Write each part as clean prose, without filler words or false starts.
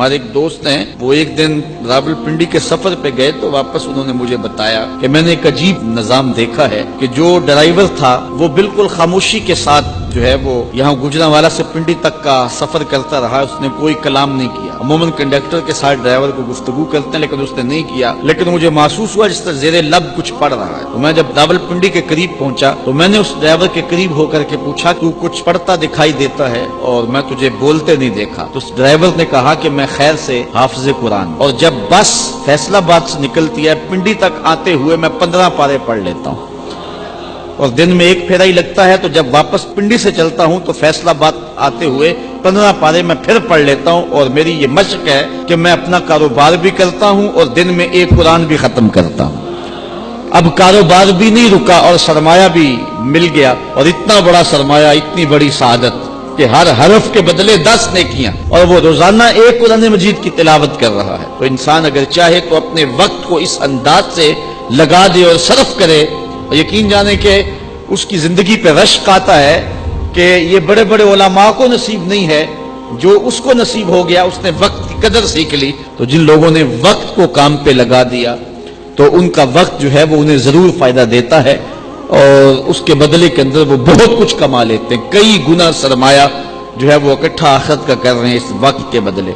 ہمارے ایک دوست ہیں، وہ ایک دن راولپنڈی کے سفر پہ گئے تو واپس انہوں نے مجھے بتایا کہ میں نے ایک عجیب نظام دیکھا ہے کہ جو ڈرائیور تھا وہ بالکل خاموشی کے ساتھ جو ہے وہ یہاں گجرانوالہ سے پنڈی تک کا سفر کرتا رہا، اس نے کوئی کلام نہیں کیا۔ عموماً کنڈکٹر کے ساتھ ڈرائیور کو گفتگو کرتے ہیں لیکن اس نے نہیں کیا، لیکن مجھے محسوس ہوا جس طرح زیر لب کچھ پڑھ رہا ہے۔ تو میں جب راولپنڈی کے قریب پہنچا تو میں نے اس ڈرائیور کے قریب ہو کر کے پوچھا تو کچھ پڑھتا دکھائی دیتا ہے اور میں تجھے بولتے نہیں دیکھا؟ تو اس ڈرائیور نے کہا کہ میں خیر سے حافظ قرآن، اور جب بس فیصل آباد سے نکلتی ہے پنڈی تک آتے ہوئے میں 15 پارے پڑھ لیتا ہوں، اور دن میں ایک پھیرا ہی لگتا ہے، تو جب واپس پنڈی سے چلتا ہوں تو فیصل آباد آتے ہوئے 15 پارے میں پھر پڑھ لیتا ہوں، اور میری یہ مشق ہے کہ میں اپنا کاروبار بھی کرتا ہوں اور دن میں ایک قرآن بھی ختم کرتا ہوں۔ اب کاروبار بھی نہیں رکا اور سرمایہ بھی مل گیا، اور اتنا بڑا سرمایہ، اتنی بڑی سعادت کہ ہر حرف کے بدلے 10 نیکیاں، اور وہ روزانہ ایک قرآن مجید کی تلاوت کر رہا ہے۔ تو انسان اگر چاہے تو اپنے وقت کو اس انداز سے لگا دے اور صرف کرے، اور یقین جانے کہ اس کی زندگی پہ رشک آتا ہے کہ یہ بڑے بڑے علماء کو نصیب نہیں ہے جو اس کو نصیب ہو گیا، اس نے وقت کی قدر سیکھ لی۔ تو جن لوگوں نے وقت کو کام پہ لگا دیا تو ان کا وقت جو ہے وہ انہیں ضرور فائدہ دیتا ہے، اور اس کے بدلے کے اندر وہ بہت کچھ کما لیتے ہیں، کئی گنا سرمایہ جو ہے وہ اکٹھا آخرت کا کر رہے ہیں اس وقت کے بدلے۔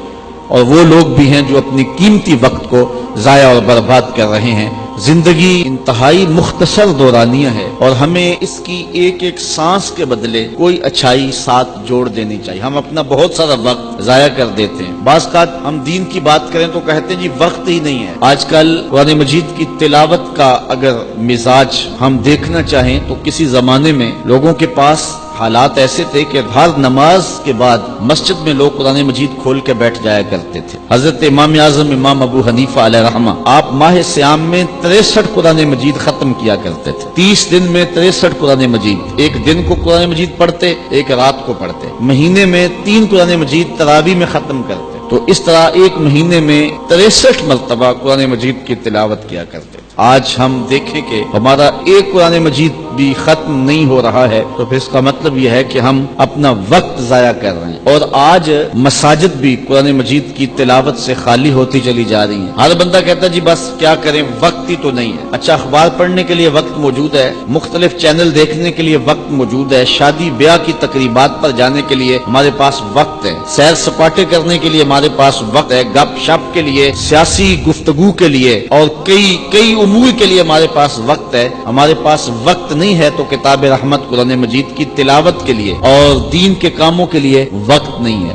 اور وہ لوگ بھی ہیں جو اپنی قیمتی وقت کو ضائع اور برباد کر رہے ہیں۔ زندگی انتہائی مختصر دورانیہ ہے، اور ہمیں اس کی ایک ایک سانس کے بدلے کوئی اچھائی ساتھ جوڑ دینی چاہیے۔ ہم اپنا بہت سارا وقت ضائع کر دیتے ہیں۔ بعض اوقات ہم دین کی بات کریں تو کہتے ہیں جی وقت ہی نہیں ہے۔ آج کل قرآن مجید کی تلاوت کا اگر مزاج ہم دیکھنا چاہیں تو کسی زمانے میں لوگوں کے پاس حالات ایسے تھے کہ ہر نماز کے بعد مسجد میں لوگ قرآن مجید کھول کے بیٹھ جایا کرتے تھے۔ حضرت امام اعظم امام ابو حنیفہ علیہ رحمہ، آپ ماہ سیام میں 63 قرآن مجید ختم کیا کرتے تھے۔ 30 دن میں 63 قرآن مجید، ایک دن کو قرآن مجید پڑھتے، ایک رات کو پڑھتے۔ مہینے میں 3 قرآن مجید تراویح میں ختم کرتے۔ تو اس طرح ایک مہینے میں 63 مرتبہ قرآن مجید کی تلاوت کیا کرتے۔ آج ہم دیکھیں کہ ہمارا ایک قرآن مجید بھی ختم نہیں ہو رہا ہے، تو پھر اس کا مطلب یہ ہے کہ ہم اپنا وقت ضائع کر رہے ہیں۔ اور آج مساجد بھی قرآن مجید کی تلاوت سے خالی ہوتی چلی جا رہی ہیں۔ ہر بندہ کہتا ہے جی بس کیا کریں، وقت ہی تو نہیں ہے۔ اچھا، اخبار پڑھنے کے لیے وقت موجود ہے، مختلف چینل دیکھنے کے لیے وقت موجود ہے، شادی بیاہ کی تقریبات پر جانے کے لیے ہمارے پاس وقت ہے، سیر سپاٹے کرنے کے لیے ہمارے پاس وقت ہے، گپ شپ کے لیے، سیاسی گفتگو کے لیے، اور کئی امور کے لیے ہمارے پاس وقت ہے۔ ہمارے پاس وقت نہیں ہے تو کتاب رحمت قرآن مجید کی تلاوت کے لیے اور دین کے کاموں کے لیے وقت نہیں ہے۔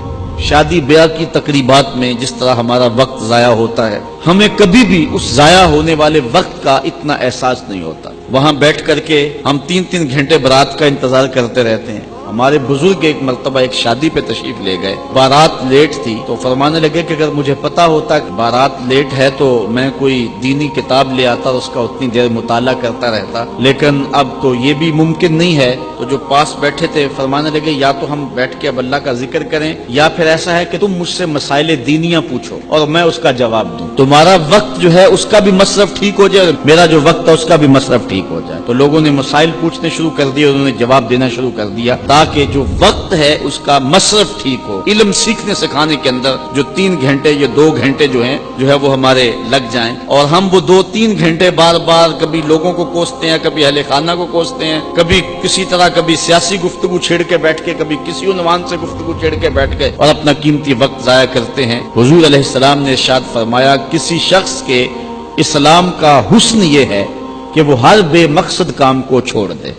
شادی بیاہ کی تقریبات میں جس طرح ہمارا وقت ضائع ہوتا ہے، ہمیں کبھی بھی اس ضائع ہونے والے وقت کا اتنا احساس نہیں ہوتا۔ وہاں بیٹھ کر کے ہم 3 گھنٹے بارات کا انتظار کرتے رہتے ہیں۔ ہمارے بزرگ ایک مرتبہ ایک شادی پہ تشریف لے گئے، بارات لیٹ تھی تو فرمانے لگے کہ اگر مجھے پتا ہوتا کہ بارات لیٹ ہے تو میں کوئی دینی کتاب لے آتا اور اس کا اتنی دیر مطالعہ کرتا رہتا، لیکن اب تو یہ بھی ممکن نہیں ہے۔ تو جو پاس بیٹھے تھے فرمانے لگے یا تو ہم بیٹھ کے اب اللہ کا ذکر کریں، یا پھر ایسا ہے کہ تم مجھ سے مسائل دینیاں پوچھو اور میں اس کا جواب دوں، تمہارا وقت جو ہے اس کا بھی مصرف ٹھیک ہو جائے اور میرا جو وقت ہے اس کا بھی مصرف ٹھیک ہو جائے۔ تو لوگوں نے مسائل پوچھنے شروع کر دیے، انہوں نے جواب دینا شروع کر دیا، تاکہ جو وقت ہے اس کا مصرف ٹھیک ہو۔ علم سیکھنے سکھانے کے اندر جو 3 گھنٹے یا 2 گھنٹے جو ہے وہ ہمارے لگ جائیں، اور ہم وہ 2-3 گھنٹے بار بار کبھی لوگوں کو کوستے ہیں، کبھی اہل خانہ کو کوستے ہیں، کبھی کسی طرح، کبھی سیاسی گفتگو چھیڑ کے بیٹھ کے، کبھی کسی عنوان سے گفتگو چھیڑ کے بیٹھ کے، اور اپنا قیمتی وقت ضائع کرتے ہیں۔ حضور علیہ السلام نے ارشاد فرمایا کسی شخص کے اسلام کا حسن یہ ہے کہ وہ ہر بے مقصد کام کو چھوڑ دے۔